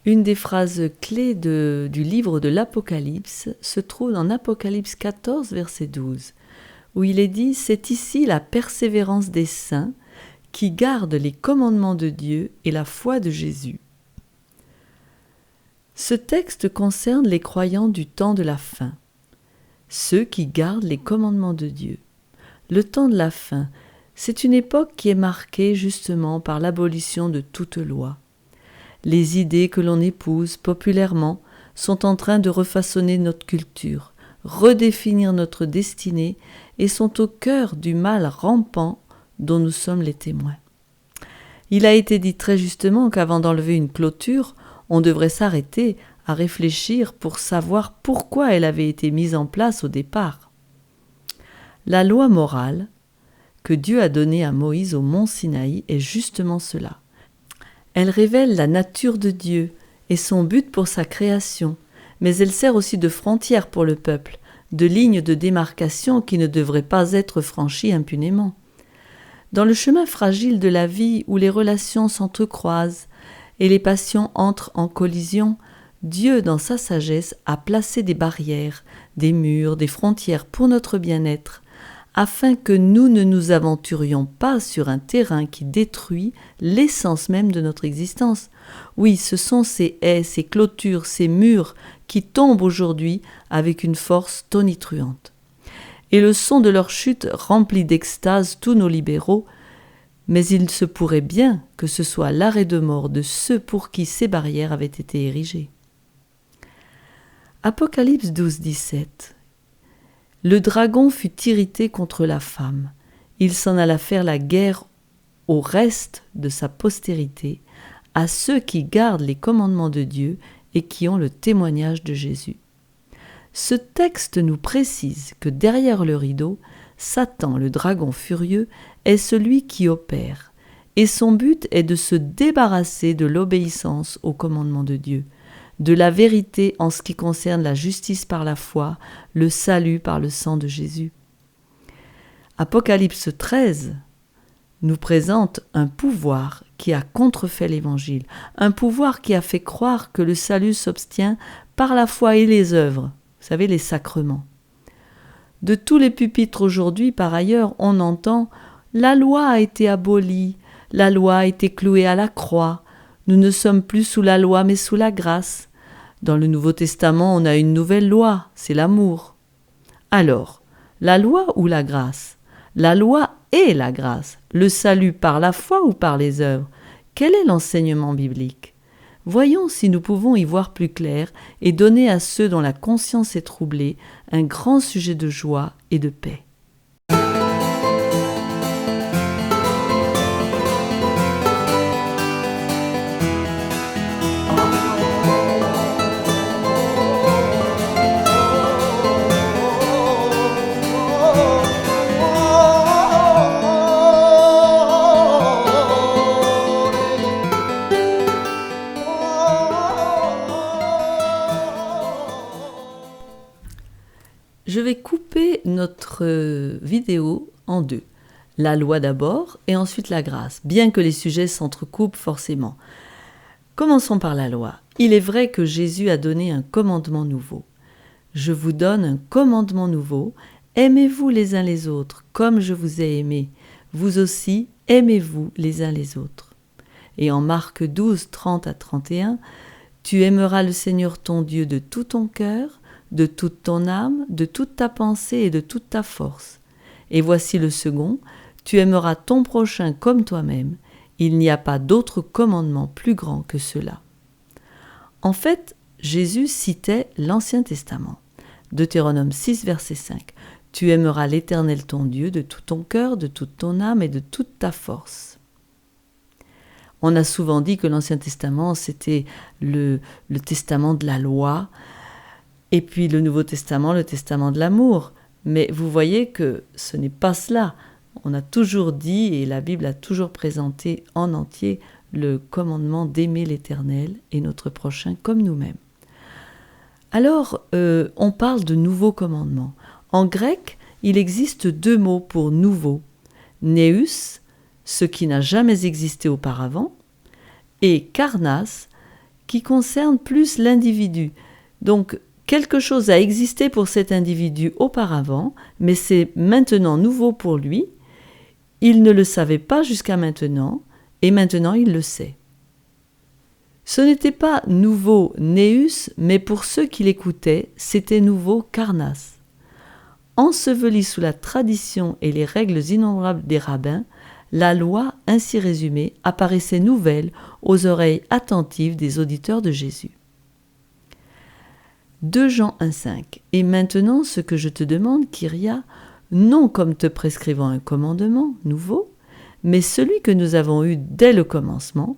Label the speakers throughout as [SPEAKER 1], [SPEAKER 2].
[SPEAKER 1] Une des phrases clés du livre de l'Apocalypse se trouve dans Apocalypse 14, verset 12, où il est dit « C'est ici la persévérance des saints qui gardent les commandements de Dieu et la foi de Jésus. » Ce texte concerne les croyants du temps de la fin, ceux qui gardent les commandements de Dieu. Le temps de la fin, c'est une époque qui est marquée justement par l'abolition de toute loi. Les idées que l'on épouse populairement sont en train de refaçonner notre culture, redéfinir notre destinée et sont au cœur du mal rampant dont nous sommes les témoins. Il a été dit très justement qu'avant d'enlever une clôture, on devrait s'arrêter à réfléchir pour savoir pourquoi elle avait été mise en place au départ. La loi morale que Dieu a donnée à Moïse au mont Sinaï est justement cela. Elle révèle la nature de Dieu et son but pour sa création, mais elle sert aussi de frontière pour le peuple, de ligne de démarcation qui ne devrait pas être franchie impunément. Dans le chemin fragile de la vie où les relations s'entrecroisent et les passions entrent en collision, Dieu, dans sa sagesse, a placé des barrières, des murs, des frontières pour notre bien-être, afin que nous ne nous aventurions pas sur un terrain qui détruit l'essence même de notre existence. Oui, ce sont ces haies, ces clôtures, ces murs qui tombent aujourd'hui avec une force tonitruante. Et le son de leur chute remplit d'extase tous nos libéraux, mais il se pourrait bien que ce soit l'arrêt de mort de ceux pour qui ces barrières avaient été érigées. Apocalypse 12, 17. Le dragon fut irrité contre la femme. Il s'en alla faire la guerre au reste de sa postérité, à ceux qui gardent les commandements de Dieu et qui ont le témoignage de Jésus. Ce texte nous précise que derrière le rideau, Satan, le dragon furieux, est celui qui opère, et son but est de se débarrasser de l'obéissance aux commandements de Dieu, de la vérité en ce qui concerne la justice par la foi, le salut par le sang de Jésus. Apocalypse 13 nous présente un pouvoir qui a contrefait l'Évangile, un pouvoir qui a fait croire que le salut s'obtient par la foi et les œuvres, vous savez, les sacrements. De tous les pupitres aujourd'hui, par ailleurs, on entend « la loi a été abolie, la loi a été clouée à la croix, nous ne sommes plus sous la loi mais sous la grâce ». Dans le Nouveau Testament, on a une nouvelle loi, c'est l'amour. Alors, la loi ou la grâce ? La loi et la grâce. Le salut par la foi ou par les œuvres ? Quel est l'enseignement biblique ? Voyons si nous pouvons y voir plus clair et donner à ceux dont la conscience est troublée un grand sujet de joie et de paix. Je vais couper notre vidéo en deux. La loi d'abord et ensuite la grâce, bien que les sujets s'entrecoupent forcément. Commençons par la loi. Il est vrai que Jésus a donné un commandement nouveau. Je vous donne un commandement nouveau. Aimez-vous les uns les autres comme je vous ai aimé. Vous aussi, aimez-vous les uns les autres. Et en Marc 12, 30 à 31, tu aimeras le Seigneur ton Dieu de tout ton cœur, de toute ton âme, de toute ta pensée et de toute ta force. Et voici le second, tu aimeras ton prochain comme toi-même. Il n'y a pas d'autre commandement plus grand que cela. En fait, Jésus citait l'Ancien Testament. Deutéronome 6, verset 5. Tu aimeras l'Éternel ton Dieu de tout ton cœur, de toute ton âme et de toute ta force. On a souvent dit que l'Ancien Testament, c'était le testament de la loi, et puis le Nouveau Testament, le testament de l'amour. Mais vous voyez que ce n'est pas cela. On a toujours dit, et la Bible a toujours présenté en entier, le commandement d'aimer l'Éternel et notre prochain comme nous-mêmes. Alors, on parle de nouveaux commandements. En grec, il existe deux mots pour nouveau. Neus, ce qui n'a jamais existé auparavant, et karnas, qui concerne plus l'individu. Donc, quelque chose a existé pour cet individu auparavant, mais c'est maintenant nouveau pour lui. Il ne le savait pas jusqu'à maintenant, et maintenant il le sait. Ce n'était pas nouveau Néus, mais pour ceux qui l'écoutaient, c'était nouveau Carnas. Enseveli sous la tradition et les règles innombrables des rabbins, la loi, ainsi résumée, apparaissait nouvelle aux oreilles attentives des auditeurs de Jésus. 2 Jean 1,5 « Et maintenant ce que je te demande, Kyria, non comme te prescrivant un commandement nouveau, mais celui que nous avons eu dès le commencement,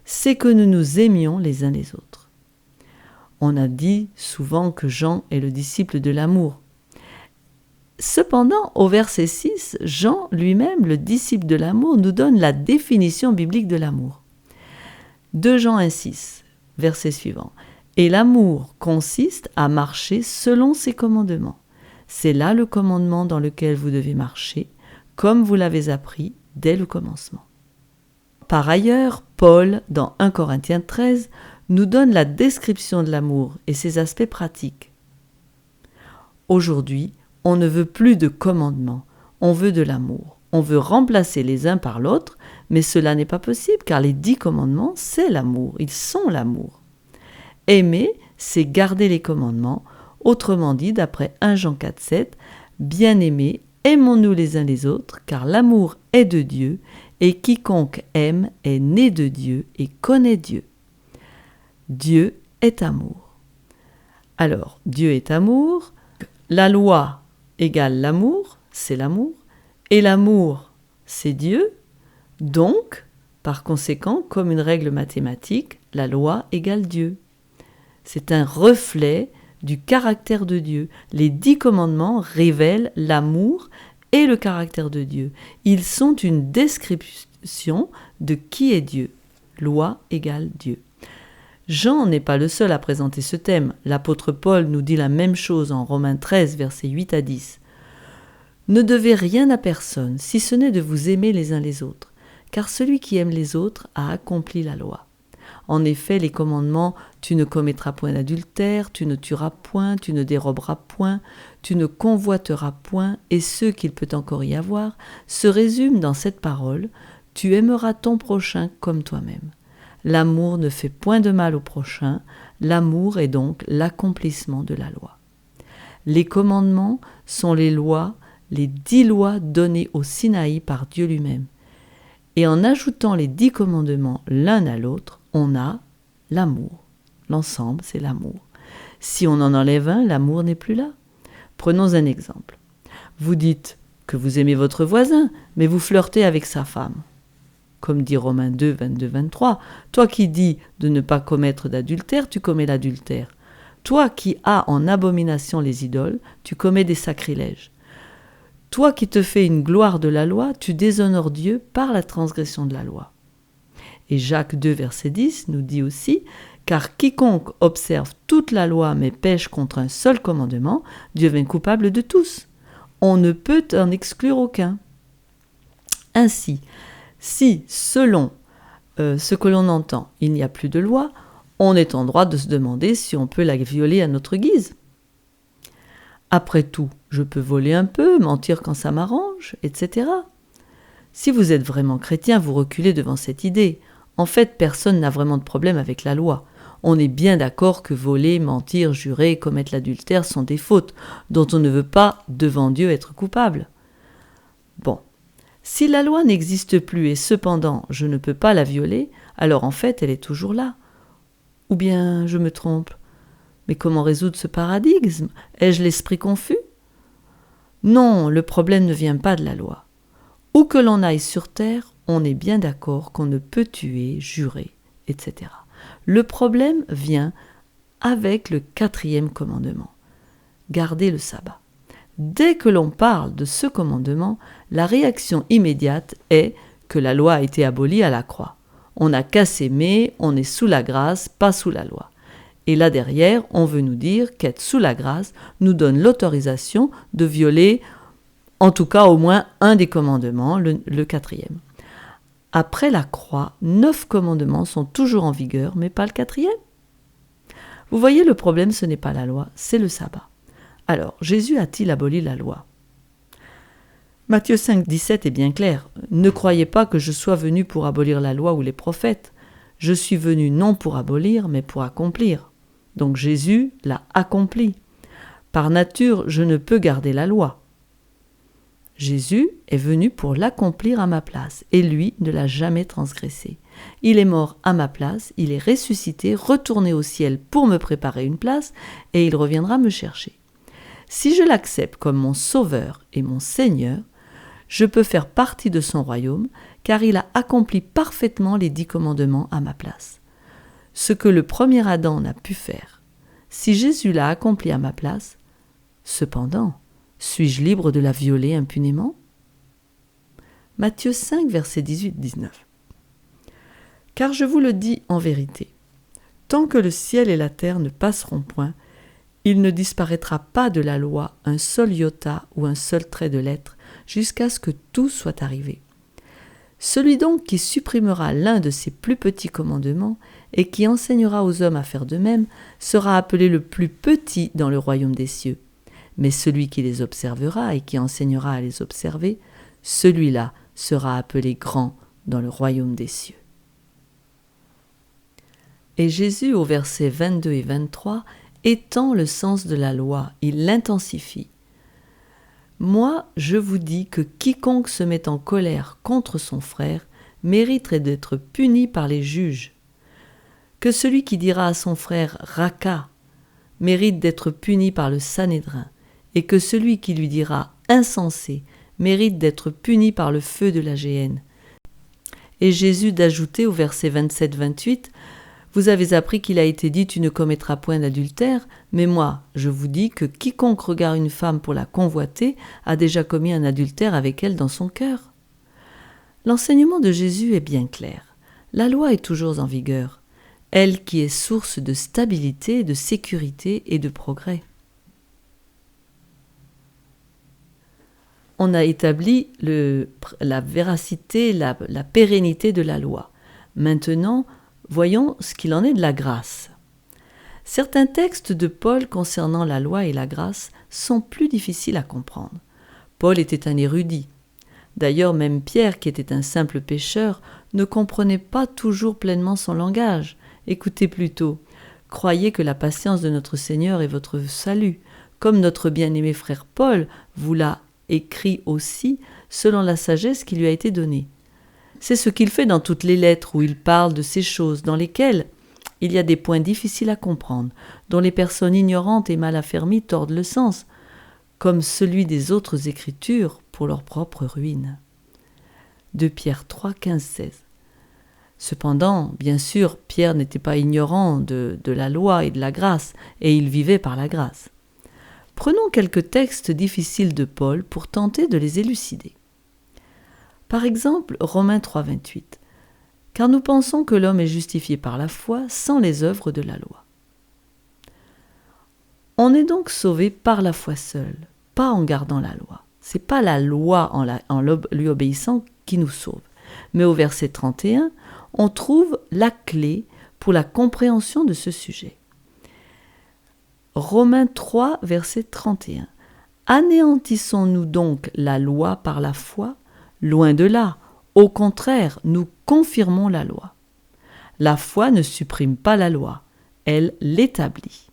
[SPEAKER 1] c'est que nous nous aimions les uns les autres. » On a dit souvent que Jean est le disciple de l'amour. Cependant, au verset 6, Jean lui-même, le disciple de l'amour, nous donne la définition biblique de l'amour. 2 Jean 1,6, verset suivant. « Et l'amour consiste à marcher selon ses commandements. C'est là le commandement dans lequel vous devez marcher, comme vous l'avez appris dès le commencement. » Par ailleurs, Paul, dans 1 Corinthiens 13, nous donne la description de l'amour et ses aspects pratiques. Aujourd'hui, on ne veut plus de commandements, on veut de l'amour. On veut remplacer les uns par l'autre, mais cela n'est pas possible car les 10 commandements, c'est l'amour, ils sont l'amour. Aimer, c'est garder les commandements, autrement dit, d'après 1 Jean 4,7, « Bien-aimés, aimons-nous les uns les autres, car l'amour est de Dieu, et quiconque aime est né de Dieu et connaît Dieu. » Dieu est amour. Alors, Dieu est amour, la loi égale l'amour, c'est l'amour, et l'amour, c'est Dieu. Donc, par conséquent, comme une règle mathématique, la loi égale Dieu. C'est un reflet du caractère de Dieu. Les 10 commandements révèlent l'amour et le caractère de Dieu. Ils sont une description de qui est Dieu. Loi égale Dieu. Jean n'est pas le seul à présenter ce thème. L'apôtre Paul nous dit la même chose en Romains 13, versets 8 à 10. « Ne devez rien à personne, si ce n'est de vous aimer les uns les autres, car celui qui aime les autres a accompli la loi. En effet, les commandements « tu ne commettras point d'adultère, tu ne tueras point, tu ne déroberas point, tu ne convoiteras point, et ceux qu'il peut encore y avoir, se résument dans cette parole « tu aimeras ton prochain comme toi-même ». L'amour ne fait point de mal au prochain, l'amour est donc l'accomplissement de la loi. Les commandements sont les lois, les 10 lois données au Sinaï par Dieu lui-même. Et en ajoutant les 10 commandements l'un à l'autre, on a l'amour. L'ensemble, c'est l'amour. Si on en enlève un, l'amour n'est plus là. Prenons un exemple. Vous dites que vous aimez votre voisin, mais vous flirtez avec sa femme. Comme dit Romains 2, 22-23, toi qui dis de ne pas commettre d'adultère, tu commets l'adultère. Toi qui as en abomination les idoles, tu commets des sacrilèges. Toi qui te fais une gloire de la loi, tu déshonores Dieu par la transgression de la loi. Et Jacques 2, verset 10 nous dit aussi « Car quiconque observe toute la loi mais pêche contre un seul commandement, devient coupable de tous. On ne peut en exclure aucun. » Ainsi, si, selon ce que l'on entend, il n'y a plus de loi, on est en droit de se demander si on peut la violer à notre guise. Après tout, je peux voler un peu, mentir quand ça m'arrange, etc. Si vous êtes vraiment chrétien, vous reculez devant cette idée. En fait, personne n'a vraiment de problème avec la loi. On est bien d'accord que voler, mentir, jurer, commettre l'adultère sont des fautes dont on ne veut pas, devant Dieu, être coupable. Bon. Si la loi n'existe plus et cependant je ne peux pas la violer, alors en fait elle est toujours là. Ou bien je me trompe. Mais comment résoudre ce paradigme ? Ai-je l'esprit confus ? Non, le problème ne vient pas de la loi. Où que l'on aille sur terre, on est bien d'accord qu'on ne peut tuer, jurer, etc. Le problème vient avec le 4e commandement. Garder le sabbat. Dès que l'on parle de ce commandement, la réaction immédiate est que la loi a été abolie à la croix. On n'a qu'à s'aimer, on est sous la grâce, pas sous la loi. Et là derrière, on veut nous dire qu'être sous la grâce nous donne l'autorisation de violer, en tout cas au moins un des commandements, le 4e. Après la croix, 9 commandements sont toujours en vigueur, mais pas le 4e. Vous voyez, le problème, ce n'est pas la loi, c'est le sabbat. Alors, Jésus a-t-il aboli la loi ? Matthieu 5, 17 est bien clair. « Ne croyez pas que je sois venu pour abolir la loi ou les prophètes. Je suis venu non pour abolir, mais pour accomplir. » Donc Jésus l'a accompli. Par nature, je ne peux garder la loi. Jésus est venu pour l'accomplir à ma place, et lui ne l'a jamais transgressé. Il est mort à ma place, il est ressuscité, retourné au ciel pour me préparer une place, et il reviendra me chercher. Si je l'accepte comme mon sauveur et mon Seigneur, je peux faire partie de son royaume, car il a accompli parfaitement les 10 commandements à ma place. Ce que le premier Adam n'a pu faire. Si Jésus l'a accompli à ma place, cependant, suis-je libre de la violer impunément ? Matthieu 5, versets 18-19. Car je vous le dis en vérité, tant que le ciel et la terre ne passeront point, il ne disparaîtra pas de la loi un seul iota ou un seul trait de lettre, jusqu'à ce que tout soit arrivé. Celui donc qui supprimera l'un de ces plus petits commandements et qui enseignera aux hommes à faire de même sera appelé le plus petit dans le royaume des cieux. Mais celui qui les observera et qui enseignera à les observer, celui-là sera appelé grand dans le royaume des cieux. Et Jésus, au verset 22 et 23, étend le sens de la loi, il l'intensifie. Moi, je vous dis que quiconque se met en colère contre son frère mériterait d'être puni par les juges. Que celui qui dira à son frère « Raka » mérite d'être puni par le Sanhédrin, et que celui qui lui dira « Insensé » mérite d'être puni par le feu de la géhenne. Et Jésus d'ajouter au verset 27-28 « Vous avez appris qu'il a été dit « Tu ne commettras point d'adultère », mais moi, je vous dis que quiconque regarde une femme pour la convoiter a déjà commis un adultère avec elle dans son cœur. » L'enseignement de Jésus est bien clair. La loi est toujours en vigueur, elle qui est source de stabilité, de sécurité et de progrès. On a établi la véracité, la pérennité de la loi. Maintenant, voyons ce qu'il en est de la grâce. Certains textes de Paul concernant la loi et la grâce sont plus difficiles à comprendre. Paul était un érudit. D'ailleurs, même Pierre, qui était un simple pécheur, ne comprenait pas toujours pleinement son langage. Écoutez plutôt, « Croyez que la patience de notre Seigneur est votre salut, comme notre bien-aimé frère Paul vous l'a écrit aussi, selon la sagesse qui lui a été donnée. » C'est ce qu'il fait dans toutes les lettres où il parle de ces choses dans lesquelles il y a des points difficiles à comprendre, dont les personnes ignorantes et mal affermies tordent le sens, comme celui des autres Écritures pour leur propre ruine. 2 Pierre 3, 15, 16. Cependant, bien sûr, Pierre n'était pas ignorant de la loi et de la grâce, et il vivait par la grâce. Prenons quelques textes difficiles de Paul pour tenter de les élucider. Par exemple, Romains 3, 28. « Car nous pensons que l'homme est justifié par la foi sans les œuvres de la loi. » On est donc sauvé par la foi seule, pas en gardant la loi. Ce n'est pas la loi en lui obéissant qui nous sauve. Mais au verset 31, on trouve la clé pour la compréhension de ce sujet. Romains 3, verset 31. « Anéantissons-nous donc la loi par la foi ? Loin de là. Au contraire, nous confirmons la loi. La foi ne supprime pas la loi, elle l'établit. »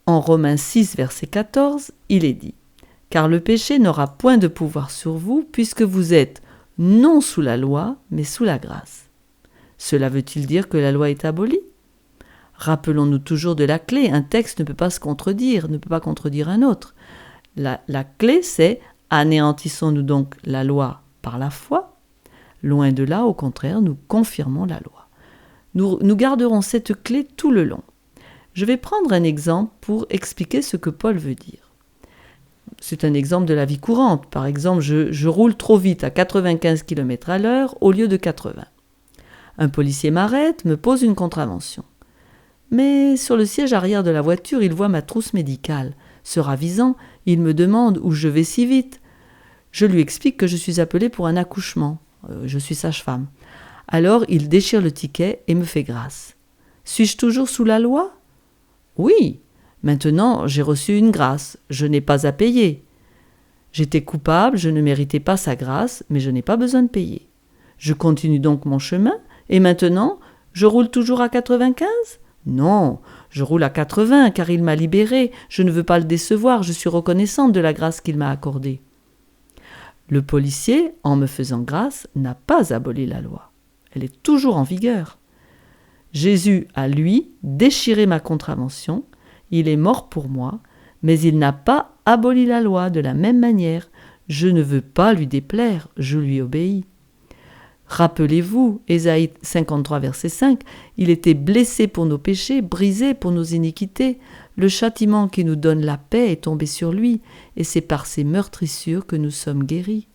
[SPEAKER 1] En Romains 6, verset 14, il est dit « Car le péché n'aura point de pouvoir sur vous, puisque vous êtes non sous la loi, mais sous la grâce. » Cela veut-il dire que la loi est abolie ? Rappelons-nous toujours de la clé, un texte ne peut pas se contredire, ne peut pas contredire un autre. La clé, c'est « Anéantissons-nous donc la loi par la foi ? Loin de là, au contraire, nous confirmons la loi. » Nous garderons cette clé tout le long. Je vais prendre un exemple pour expliquer ce que Paul veut dire. C'est un exemple de la vie courante. Par exemple, je roule trop vite à 95 km à l'heure au lieu de 80. Un policier m'arrête, me pose une contravention. Mais sur le siège arrière de la voiture, il voit ma trousse médicale. Se ravisant, il me demande où je vais si vite. Je lui explique que je suis appelé pour un accouchement. je suis sage-femme. Alors il déchire le ticket et me fait grâce. Suis-je toujours sous la loi ? Oui, maintenant j'ai reçu une grâce, je n'ai pas à payer. J'étais coupable, je ne méritais pas sa grâce, mais je n'ai pas besoin de payer. Je continue donc mon chemin, et maintenant, je roule toujours à 95 ? Non, je roule à 80 car il m'a libéré, je ne veux pas le décevoir, je suis reconnaissante de la grâce qu'il m'a accordée. Le policier, en me faisant grâce, n'a pas aboli la loi. Elle est toujours en vigueur. Jésus a, lui, déchiré ma contravention, il est mort pour moi, mais il n'a pas aboli la loi de la même manière. Je ne veux pas lui déplaire, je lui obéis. Rappelez-vous, Ésaïe 53, verset 5, il était blessé pour nos péchés, brisé pour nos iniquités. Le châtiment qui nous donne la paix est tombé sur lui, et c'est par ses meurtrissures que nous sommes guéris.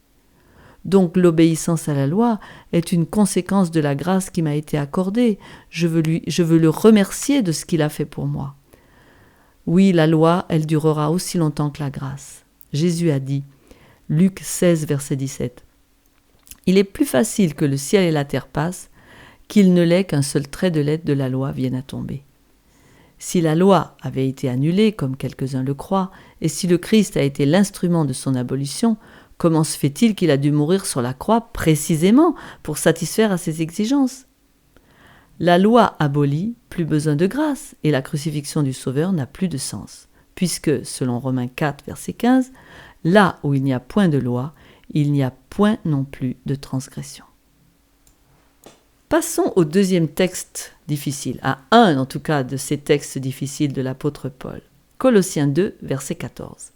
[SPEAKER 1] Donc l'obéissance à la loi est une conséquence de la grâce qui m'a été accordée. Je veux le remercier de ce qu'il a fait pour moi. Oui, la loi, elle durera aussi longtemps que la grâce. Jésus a dit, Luc 16, verset 17, « Il est plus facile que le ciel et la terre passent qu'il ne l'est qu'un seul trait de lettre de la loi vienne à tomber. » Si la loi avait été annulée, comme quelques-uns le croient, et si le Christ a été l'instrument de son abolition, comment se fait-il qu'il a dû mourir sur la croix précisément pour satisfaire à ses exigences ? La loi abolie, plus besoin de grâce, et la crucifixion du Sauveur n'a plus de sens, puisque, selon Romains 4, verset 15, là où il n'y a point de loi, il n'y a point non plus de transgression. Passons au deuxième texte difficile, à un en tout cas de ces textes difficiles de l'apôtre Paul. Colossiens 2, verset 14.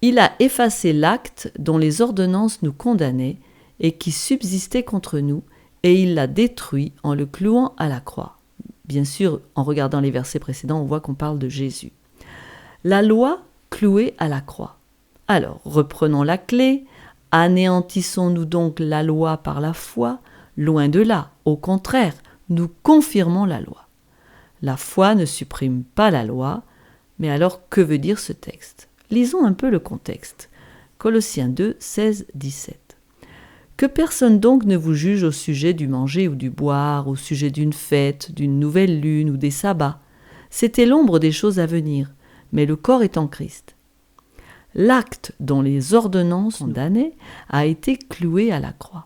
[SPEAKER 1] Il a effacé l'acte dont les ordonnances nous condamnaient et qui subsistait contre nous, et il l'a détruit en le clouant à la croix. Bien sûr, en regardant les versets précédents, on voit qu'on parle de Jésus. La loi clouée à la croix. Alors, reprenons la clé. Anéantissons-nous donc la loi par la foi ? Loin de là, au contraire, nous confirmons la loi. La foi ne supprime pas la loi, mais alors que veut dire ce texte ? Lisons un peu le contexte. Colossiens 2, 16, 17. Que personne donc ne vous juge au sujet du manger ou du boire, au sujet d'une fête, d'une nouvelle lune ou des sabbats. C'était l'ombre des choses à venir, mais le corps est en Christ. L'acte dont les ordonnances condamnaient a été cloué à la croix.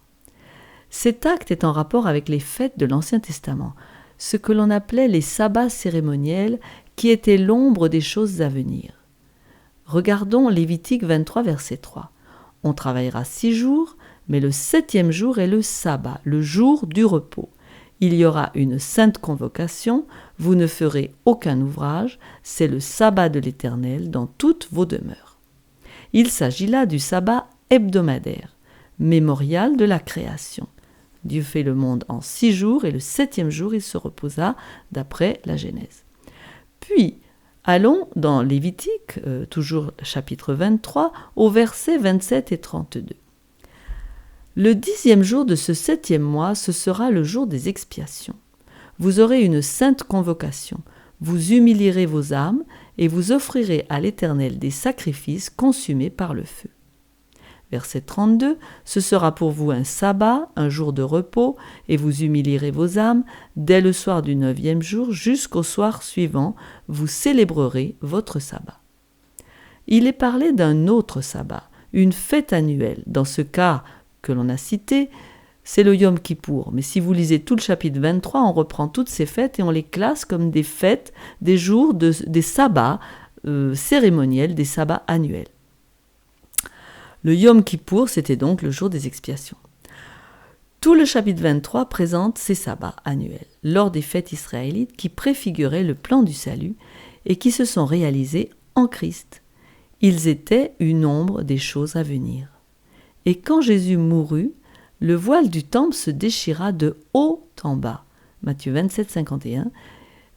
[SPEAKER 1] Cet acte est en rapport avec les fêtes de l'Ancien Testament, ce que l'on appelait les sabbats cérémoniels, qui étaient l'ombre des choses à venir. Regardons Lévitique 23, verset 3. On travaillera 6 jours, mais le 7e jour est le sabbat, le jour du repos. Il y aura une sainte convocation, vous ne ferez aucun ouvrage, c'est le sabbat de l'Éternel dans toutes vos demeures. Il s'agit là du sabbat hebdomadaire, mémorial de la création. Dieu fait le monde en 6 jours et le 7e jour il se reposa d'après la Genèse. Puis, allons dans Lévitique, toujours chapitre 23, au verset 27 et 32. Le 10e jour de ce 7e mois, ce sera le jour des expiations. Vous aurez une sainte convocation. Vous humilierez vos âmes et vous offrirez à l'Éternel des sacrifices consumés par le feu. Verset 32, ce sera pour vous un sabbat, un jour de repos, et vous humilierez vos âmes. Dès le soir du 9e jour jusqu'au soir suivant, vous célébrerez votre sabbat. Il est parlé d'un autre sabbat, une fête annuelle. Dans ce cas que l'on a cité, c'est le Yom Kippour. Mais si vous lisez tout le chapitre 23, on reprend toutes ces fêtes et on les classe comme des fêtes, des jours, des sabbats cérémoniels, des sabbats annuels. Le Yom Kippour, c'était donc le jour des expiations. Tout le chapitre 23 présente ces sabbats annuels, lors des fêtes israélites qui préfiguraient le plan du salut et qui se sont réalisés en Christ. Ils étaient une ombre des choses à venir. Et quand Jésus mourut, le voile du temple se déchira de haut en bas. Matthieu 27, 51.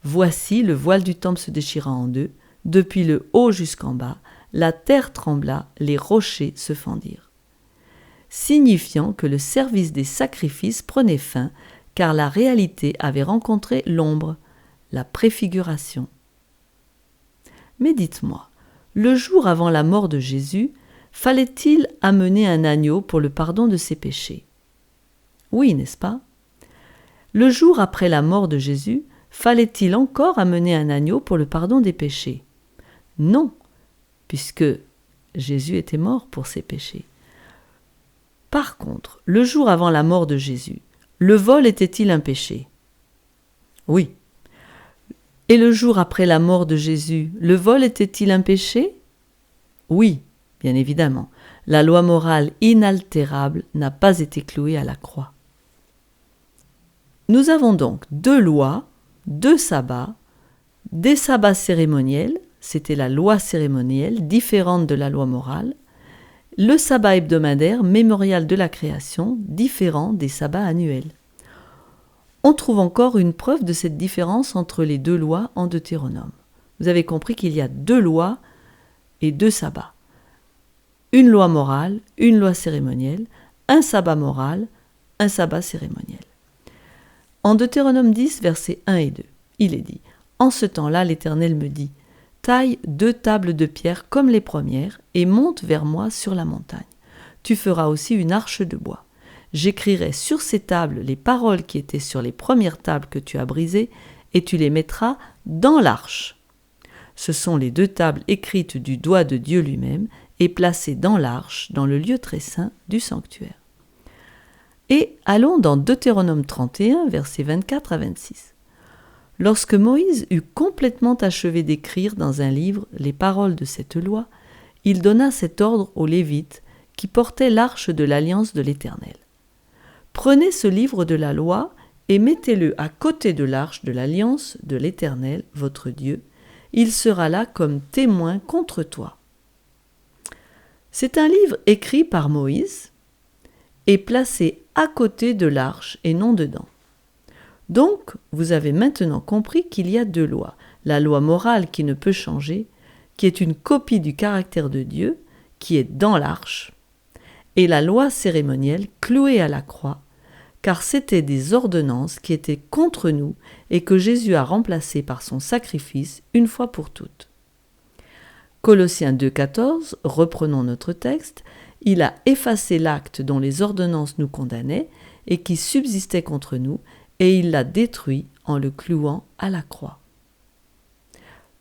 [SPEAKER 1] Voici, le voile du temple se déchira en deux, depuis le haut jusqu'en bas. La terre trembla, les rochers se fendirent. Signifiant que le service des sacrifices prenait fin, car la réalité avait rencontré l'ombre, la préfiguration. Mais dites-moi, le jour avant la mort de Jésus, fallait-il amener un agneau pour le pardon de ses péchés ? Oui, n'est-ce pas? Le jour après la mort de Jésus, fallait-il encore amener un agneau pour le pardon des péchés? Non, puisque Jésus était mort pour ses péchés. Par contre, le jour avant la mort de Jésus, le vol était-il un péché? Oui. Et le jour après la mort de Jésus, le vol était-il un péché? Oui, bien évidemment. La loi morale inaltérable n'a pas été clouée à la croix. Nous avons donc 2 lois, 2 sabbats, des sabbats cérémoniels, c'était la loi cérémonielle, différente de la loi morale, le sabbat hebdomadaire, mémorial de la création, différent des sabbats annuels. On trouve encore une preuve de cette différence entre les 2 lois en Deutéronome. Vous avez compris qu'il y a 2 lois et 2 sabbats. Une loi morale, une loi cérémonielle, un sabbat moral, un sabbat cérémoniel. En Deutéronome 10, versets 1 et 2, il est dit « En ce temps-là, l'Éternel me dit « Taille 2 tables de pierre comme les premières et monte vers moi sur la montagne. Tu feras aussi une arche de bois. J'écrirai sur ces tables les paroles qui étaient sur les premières tables que tu as brisées et tu les mettras dans l'arche. Ce sont les 2 tables écrites du doigt de Dieu lui-même et placées dans l'arche, dans le lieu très saint du sanctuaire. » Et allons dans Deutéronome 31, versets 24 à 26. Lorsque Moïse eut complètement achevé d'écrire dans un livre les paroles de cette loi, il donna cet ordre aux Lévites qui portaient l'arche de l'alliance de l'Éternel. Prenez ce livre de la loi et mettez-le à côté de l'arche de l'alliance de l'Éternel, votre Dieu. Il sera là comme témoin contre toi. C'est un livre écrit par Moïse et placé à côté de l'arche et non dedans. Donc, vous avez maintenant compris qu'il y a 2 lois. La loi morale qui ne peut changer, qui est une copie du caractère de Dieu, qui est dans l'arche, et la loi cérémonielle clouée à la croix, car c'était des ordonnances qui étaient contre nous et que Jésus a remplacées par son sacrifice une fois pour toutes. Colossiens 2,14, reprenons notre texte, il a effacé l'acte dont les ordonnances nous condamnaient et qui subsistait contre nous, et il l'a détruit en le clouant à la croix.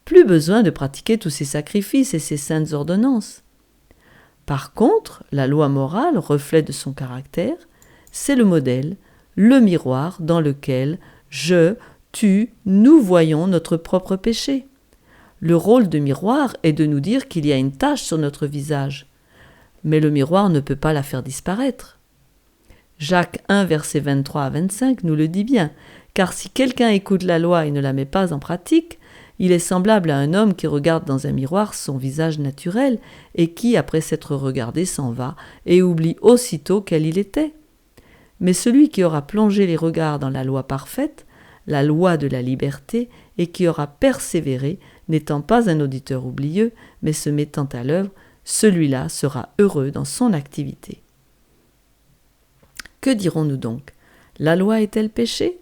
[SPEAKER 1] Plus besoin de pratiquer tous ces sacrifices et ces saintes ordonnances. Par contre, la loi morale, reflet de son caractère, c'est le modèle, le miroir dans lequel nous voyons notre propre péché. Le rôle de miroir est de nous dire qu'il y a une tache sur notre visage. Mais le miroir ne peut pas la faire disparaître. Jacques 1, versets 23 à 25 nous le dit bien, car si quelqu'un écoute la loi et ne la met pas en pratique, il est semblable à un homme qui regarde dans un miroir son visage naturel et qui, après s'être regardé, s'en va et oublie aussitôt quel il était. Mais celui qui aura plongé les regards dans la loi parfaite, la loi de la liberté, et qui aura persévéré, n'étant pas un auditeur oublieux, mais se mettant à l'œuvre, celui-là sera heureux dans son activité. Que dirons-nous donc? La loi est-elle péché?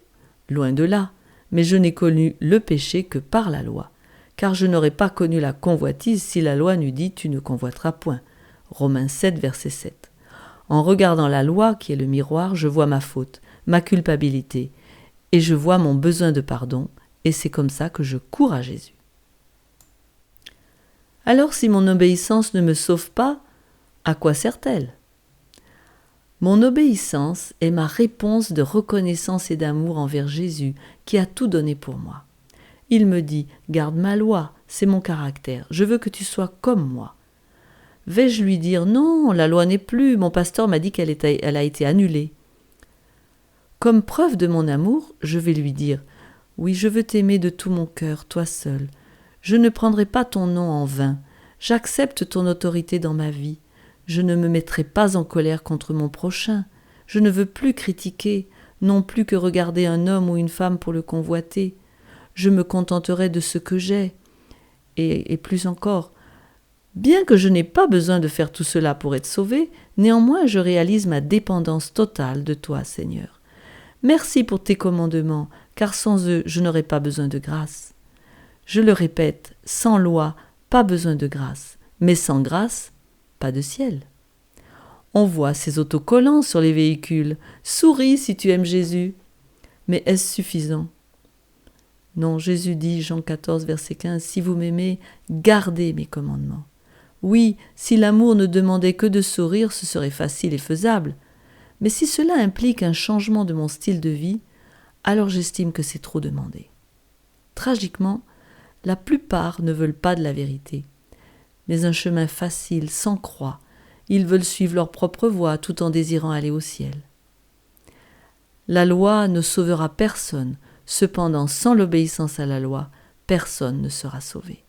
[SPEAKER 1] Loin de là, mais je n'ai connu le péché que par la loi, car je n'aurais pas connu la convoitise si la loi n'eût dit « tu ne convoiteras point ». Romains 7, verset 7. En regardant la loi, qui est le miroir, je vois ma faute, ma culpabilité, et je vois mon besoin de pardon, et c'est comme ça que je cours à Jésus. Alors si mon obéissance ne me sauve pas, à quoi sert-elle? Mon obéissance est ma réponse de reconnaissance et d'amour envers Jésus qui a tout donné pour moi. Il me dit « Garde ma loi, c'est mon caractère, je veux que tu sois comme moi ». Vais-je lui dire « Non, la loi n'est plus, mon pasteur m'a dit qu'elle a été annulée ». Comme preuve de mon amour, je vais lui dire « Oui, je veux t'aimer de tout mon cœur, toi seul. Je ne prendrai pas ton nom en vain. J'accepte ton autorité dans ma vie. Je ne me mettrai pas en colère contre mon prochain. Je ne veux plus critiquer, non plus que regarder un homme ou une femme pour le convoiter. Je me contenterai de ce que j'ai. Et plus encore, bien que je n'ai pas besoin de faire tout cela pour être sauvé, néanmoins je réalise ma dépendance totale de toi, Seigneur. Merci pour tes commandements, car sans eux, je n'aurais pas besoin de grâce. Je le répète, sans loi, pas besoin de grâce, mais sans grâce, pas de ciel. On voit ces autocollants sur les véhicules. Souris si tu aimes Jésus. Mais est-ce suffisant ? Non, Jésus dit, Jean 14, verset 15, « Si vous m'aimez, gardez mes commandements. » Oui, si l'amour ne demandait que de sourire, ce serait facile et faisable. Mais si cela implique un changement de mon style de vie, alors j'estime que c'est trop demandé. Tragiquement, la plupart ne veulent pas de la vérité, mais un chemin facile, sans croix. Ils veulent suivre leur propre voie tout en désirant aller au ciel. La loi ne sauvera personne, cependant sans l'obéissance à la loi, personne ne sera sauvé.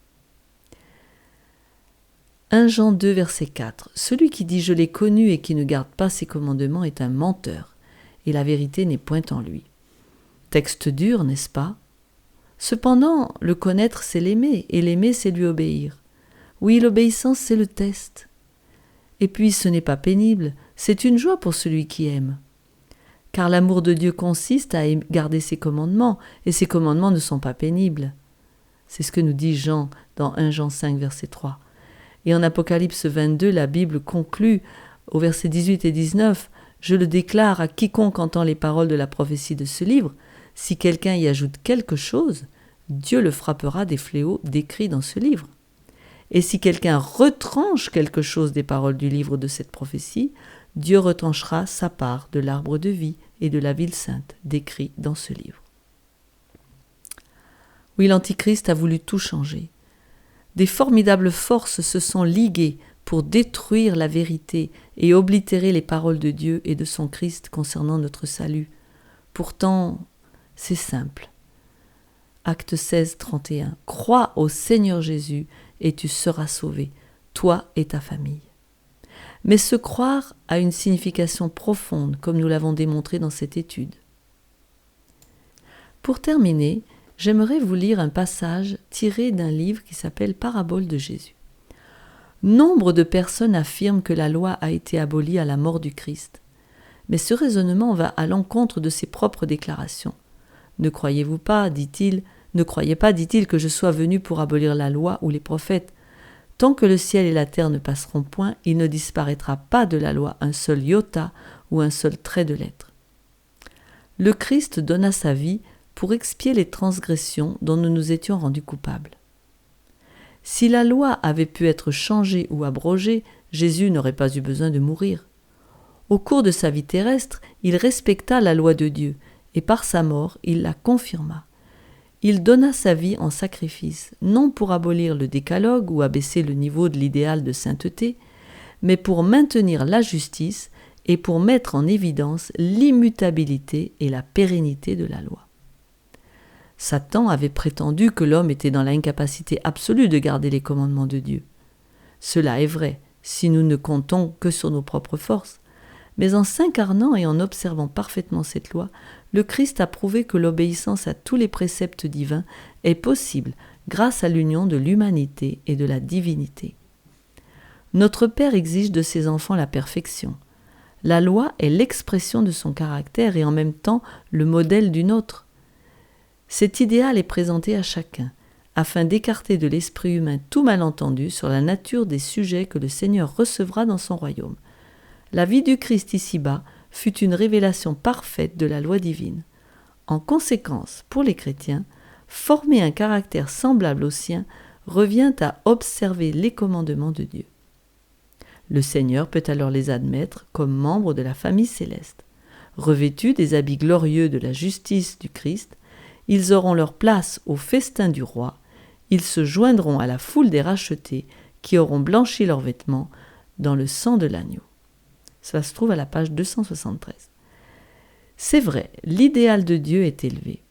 [SPEAKER 1] 1 Jean 2, verset 4. Celui qui dit « Je l'ai connu » et qui ne garde pas ses commandements est un menteur, et la vérité n'est point en lui. Texte dur, n'est-ce pas ? Cependant, le connaître, c'est l'aimer, et l'aimer, c'est lui obéir. Oui, l'obéissance, c'est le test. Et puis, ce n'est pas pénible, c'est une joie pour celui qui aime. Car l'amour de Dieu consiste à garder ses commandements, et ses commandements ne sont pas pénibles. C'est ce que nous dit Jean dans 1 Jean 5, verset 3. Et en Apocalypse 22, la Bible conclut au verset 18 et 19 « Je le déclare à quiconque entend les paroles de la prophétie de ce livre, si quelqu'un y ajoute quelque chose, Dieu le frappera des fléaux décrits dans ce livre. Et si quelqu'un retranche quelque chose des paroles du livre de cette prophétie, Dieu retranchera sa part de l'arbre de vie et de la ville sainte décrits dans ce livre. » Oui, l'Antichrist a voulu tout changer. Des formidables forces se sont liguées pour détruire la vérité et oblitérer les paroles de Dieu et de son Christ concernant notre salut. Pourtant, c'est simple. Acte 16, 31. « Crois au Seigneur Jésus et tu seras sauvé, toi et ta famille. » Mais ce croire a une signification profonde, comme nous l'avons démontré dans cette étude. Pour terminer, j'aimerais vous lire un passage tiré d'un livre qui s'appelle « Paraboles de Jésus ». Nombre de personnes affirment que la loi a été abolie à la mort du Christ. Mais ce raisonnement va à l'encontre de ses propres déclarations. « Ne croyez-vous pas, dit-il, ne croyez pas, dit-il, que je sois venu pour abolir la loi ou les prophètes. Tant que le ciel et la terre ne passeront point, il ne disparaîtra pas de la loi un seul iota ou un seul trait de lettre. » Le Christ donna sa vie pour expier les transgressions dont nous nous étions rendus coupables. Si la loi avait pu être changée ou abrogée, Jésus n'aurait pas eu besoin de mourir. Au cours de sa vie terrestre, il respecta la loi de Dieu, et par sa mort, il la confirma. Il donna sa vie en sacrifice, non pour abolir le décalogue ou abaisser le niveau de l'idéal de sainteté, mais pour maintenir la justice et pour mettre en évidence l'immutabilité et la pérennité de la loi. Satan avait prétendu que l'homme était dans l'incapacité absolue de garder les commandements de Dieu. Cela est vrai, si nous ne comptons que sur nos propres forces. Mais en s'incarnant et en observant parfaitement cette loi, le Christ a prouvé que l'obéissance à tous les préceptes divins est possible grâce à l'union de l'humanité et de la divinité. Notre Père exige de ses enfants la perfection. La loi est l'expression de son caractère et en même temps le modèle du nôtre. Cet idéal est présenté à chacun, afin d'écarter de l'esprit humain tout malentendu sur la nature des sujets que le Seigneur recevra dans son royaume. La vie du Christ ici-bas fut une révélation parfaite de la loi divine. En conséquence, pour les chrétiens, former un caractère semblable au sien revient à observer les commandements de Dieu. Le Seigneur peut alors les admettre comme membres de la famille céleste. Revêtus des habits glorieux de la justice du Christ, ils auront leur place au festin du roi, ils se joindront à la foule des rachetés qui auront blanchi leurs vêtements dans le sang de l'agneau. Cela se trouve à la page 273. C'est vrai, l'idéal de Dieu est élevé,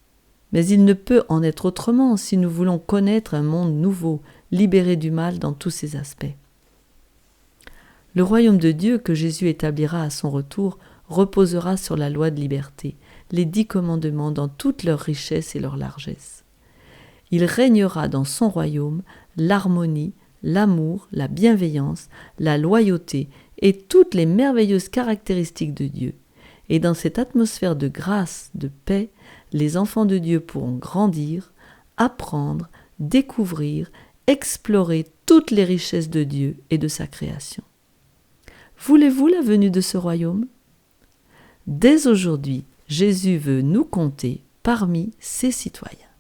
[SPEAKER 1] mais il ne peut en être autrement si nous voulons connaître un monde nouveau, libéré du mal dans tous ses aspects. Le royaume de Dieu que Jésus établira à son retour reposera sur la loi de liberté, les 10 commandements dans toute leur richesse et leur largesse. Il régnera dans son royaume l'harmonie, l'amour, la bienveillance, la loyauté et toutes les merveilleuses caractéristiques de Dieu. Et dans cette atmosphère de grâce, de paix, les enfants de Dieu pourront grandir, apprendre, découvrir, explorer toutes les richesses de Dieu et de sa création. Voulez-vous la venue de ce royaume ? Dès aujourd'hui, Jésus veut nous compter parmi ses citoyens.